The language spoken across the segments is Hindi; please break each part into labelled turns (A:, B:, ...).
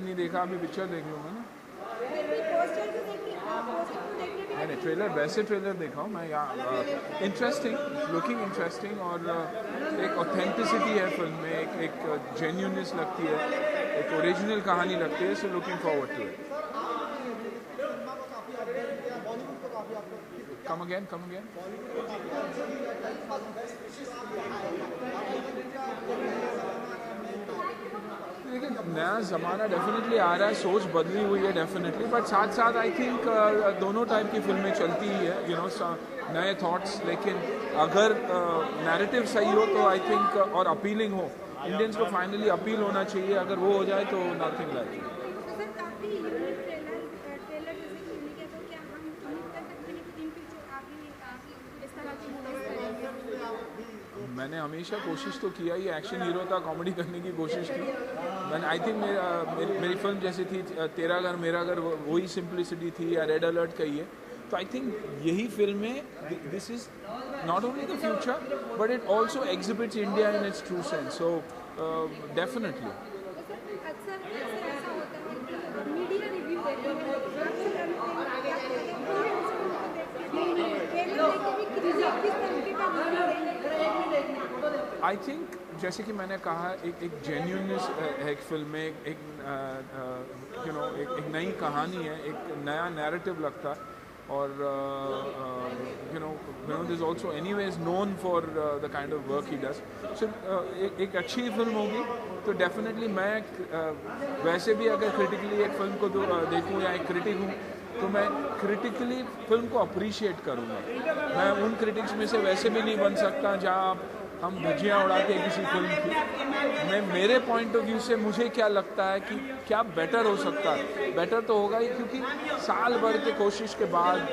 A: नहीं देखा, अभी पिक्चर देख लूँगा ना। मैंने ट्रेलर, वैसे ट्रेलर देखा हूँ मैं यहाँ, इंटरेस्टिंग, लुकिंग इंटरेस्टिंग, और एक ऑथेंटिसिटी है फिल्म में, एक जेन्यूननेस लगती है, एक ओरिजिनल कहानी लगती है, so looking forward to it. Come again. देखिए नया ज़माना डेफिनेटली आ रहा है, सोच बदली हुई है डेफिनेटली, बट साथ साथ आई थिंक दोनों टाइप की फिल्में चलती ही है, यू नो, नए थॉट्स, लेकिन अगर नैरेटिव सही हो तो आई थिंक और अपीलिंग हो, इंडियंस को फाइनली अपील होना चाहिए, अगर वो हो जाए तो नथिंग लाइक। मैंने हमेशा कोशिश तो किया ही, एक्शन हीरो था, कॉमेडी करने की कोशिश की मैंने। आई थिंक मेरी फिल्म जैसी थी तेरा घर मेरा घर, वही सिंप्लिसिटी थी, या रेड अलर्ट कही है, तो आई थिंक यही फिल्में, this is not only the future but it also exhibits India in its true sense, so definitely. I think जैसे कि मैंने कहा, एक जेन्यूननेस है एक फिल्म में, एक नई कहानी है, एक नया नैरेटिव लगता है, और Vinod is also anyways known for the kind of work he does. So एक अच्छी फिल्म होगी तो डेफिनेटली मैं वैसे भी अगर क्रिटिकली एक फिल्म को देखूँ या एक क्रिटिक हूँ तो मैं क्रिटिकली फिल्म को अप्रिशिएट करूँगा। मैं उन क्रिटिक्स में से वैसे भी नहीं बन सकता जहाँ हम धज्जियाँ उड़ाते हैं किसी फिल्म की। मैं मेरे पॉइंट ऑफ व्यू से मुझे क्या लगता है कि क्या बेटर हो सकता है, बेटर तो होगा ही, क्योंकि साल भर के कोशिश के बाद,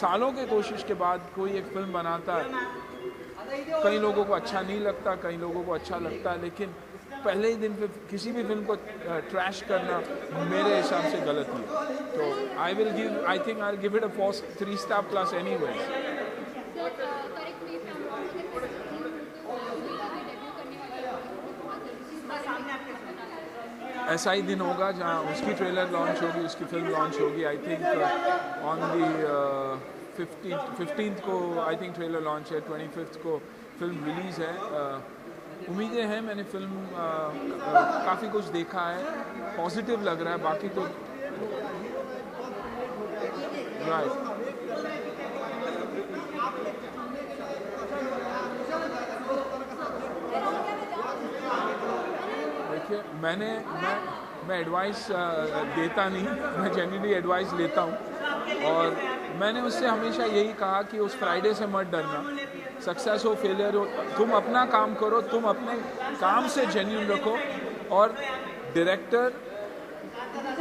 A: सालों के कोशिश के बाद कोई एक फिल्म बनाता है, कई लोगों को अच्छा नहीं लगता, कई लोगों को अच्छा लगता है, लेकिन पहले ही दिन पे किसी भी फिल्म को ट्रैश करना मेरे हिसाब से गलत ही है। तो आई think I give it a 3 star plus anyways. ऐसा ही दिन होगा जहाँ उसकी ट्रेलर लॉन्च होगी, उसकी फिल्म लॉन्च होगी। I think on the 15th को आई थिंक ट्रेलर लॉन्च है, 25th को फिल्म रिलीज़ है। उम्मीदें हैं, मैंने फिल्म काफ़ी कुछ देखा है, पॉजिटिव लग रहा है, बाकी तो राइट। देखिए मैं एडवाइस देता नहीं, मैं जेन्युइनली एडवाइस लेता हूँ, और मैंने उससे हमेशा यही कहा कि उस फ्राइडे से मत डरना, सक्सेस हो फेलियर हो, तुम अपना काम करो, तुम अपने काम से जेन्युइन रखो, और डायरेक्टर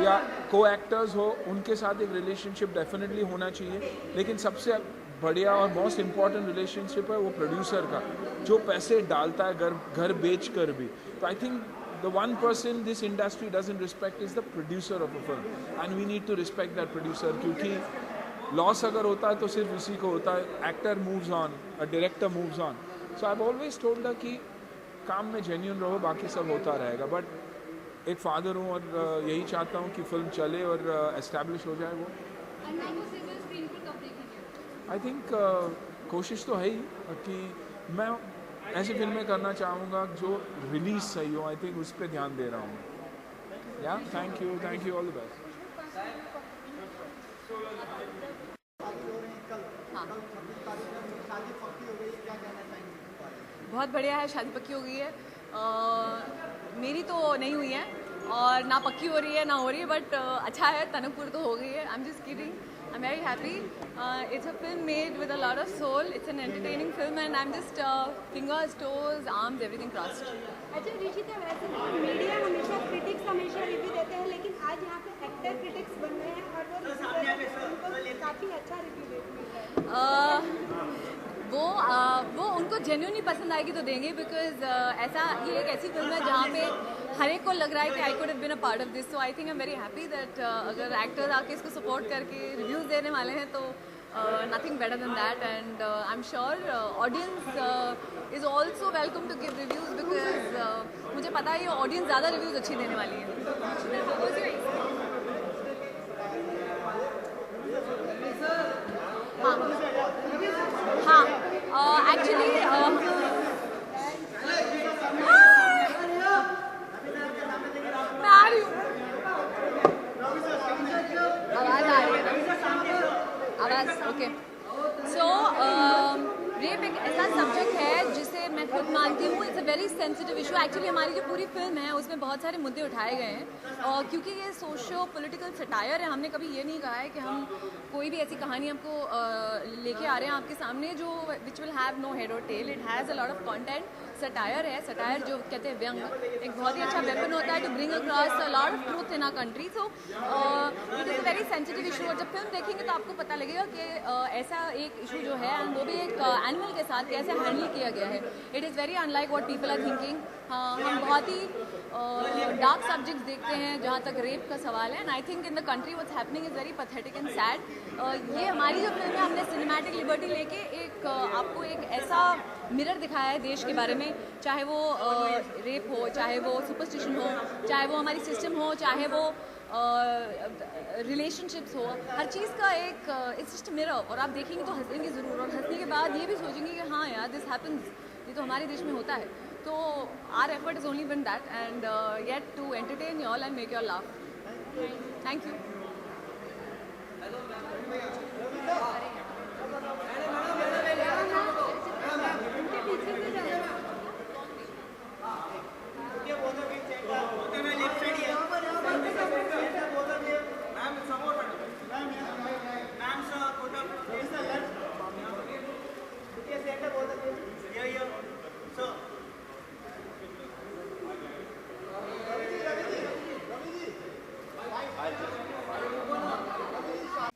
A: या को एक्टर्स हो उनके साथ एक रिलेशनशिप डेफिनेटली होना चाहिए, लेकिन सबसे बढ़िया और मोस्ट इम्पॉर्टेंट रिलेशनशिप है वो प्रोड्यूसर का, जो पैसे डालता है घर बेच कर भी। तो I think the one person this industry doesn't respect is the producer of a film, and we need to respect that producer, क्योंकि लॉस अगर होता है तो सिर्फ उसी को होता है, actor moves on, a director moves on. So I have always told that कि काम में जेन्युइन रहो, बाकी सब होता रहेगा। बट एक फादर हूँ और यही चाहता हूँ कि फिल्म चले और एस्टैब्लिश हो जाए वो। आई थिंक कोशिश तो है ही कि मैं ऐसी फिल्में करना चाहूँगा जो रिलीज सही हो। आई थिंक उस पर ध्यान दे रहा हूँ। या thank you, all the best.
B: बहुत बढ़िया है, शादी पक्की हो गई है। मेरी तो नहीं हुई है और ना पक्की हो रही है ना हो रही है, बट अच्छा है, तनकपुर तो हो गई है। I am just kidding, I am very happy. It's a film made with a lot of soul. It's an entertaining film, and I'm just fingers, toes, arms, everything crossed.
C: अच्छा ऋषिता, वैसे मीडिया हमेशा क्रिटिक्स हमेशा रिव्यू देते हैं, लेकिन आज यहाँ पे एक्टर क्रिटिक्स बन रहे हैं और वो काफ़ी अच्छा रिव्यू देते हैं।
B: वो उनको जेन्युइनली पसंद आएगी तो देंगे, बिकॉज ये एक ऐसी फिल्म है जहाँ पे हर एक को लग रहा है कि I could have been a part of this. So I think I am very happy that अगर एक्टर्स आके इसको सपोर्ट करके रिव्यूज़ देने वाले हैं तो nothing better than that, and I'm sure audience is also welcome to give reviews, because मुझे पता है ये audience ज़्यादा reviews अच्छी देने वाली है। ओके, सो रेप एक ऐसा सब्जेक्ट है जिसे मैं खुद मानती हूँ it's a very sensitive issue. Actually हमारी जो पूरी फिल्म है उसमें बहुत सारे मुद्दे उठाए गए हैं और क्योंकि ये सोशियो पॉलिटिकल सटायर है, हमने कभी ये नहीं कहा है कि हम कोई भी ऐसी कहानी हमको लेके आ रहे हैं आपके सामने जो which will have no head और tail. It has a lot of content. Satire है, सटायर जो कहते हैं व्यंग, एक बहुत ही अच्छा वेपन होता है to bring across a lot of truth in our country. So it is a very sensitive issue और जब फिल्म देखेंगे तो आपको पता लगेगा कि ऐसा एक इशू जो है वो भी एक एनिमल के साथ कैसे हैंडल किया गया है। It is very unlike what people are thinking. हम बहुत ही डार्क सब्जेक्ट्स देखते हैं जहाँ तक रेप का सवाल है, and I think in the country what's happening is very pathetic and sad. ये हमारी जो फिल्म है हमने सिनेमैटिक लिबर्टी लेके एक आपको एक ऐसा मिरर दिखाया है देश के बारे में, चाहे वो रेप हो, चाहे वो सुपरस्टिशन हो, चाहे वो हमारी सिस्टम हो, चाहे वो रिलेशनशिप्स हो, हर चीज़ का एक इट्स जस्ट मिरर। और आप देखेंगे तो हंसेंगे ज़रूर और हंसने के बाद ये भी सोचेंगे कि हाँ यार दिस हैपन्स, ये तो हमारे देश में होता है। तो our effort is only been that and yet to entertain you all and make your laugh. Thank you.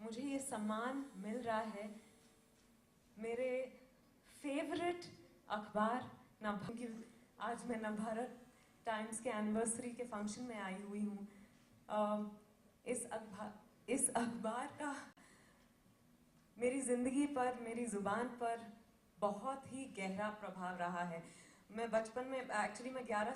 D: मुझे ये सम्मान मिल रहा है मेरे फेवरेट अखबार कि आज मैं नवभारत टाइम्स के एनिवर्सरी के फंक्शन में आई हुई हूँ। इस अखबार का मेरी ज़िंदगी पर, मेरी ज़ुबान पर बहुत ही गहरा प्रभाव रहा है। मैं बचपन में एक्चुअली मैं 11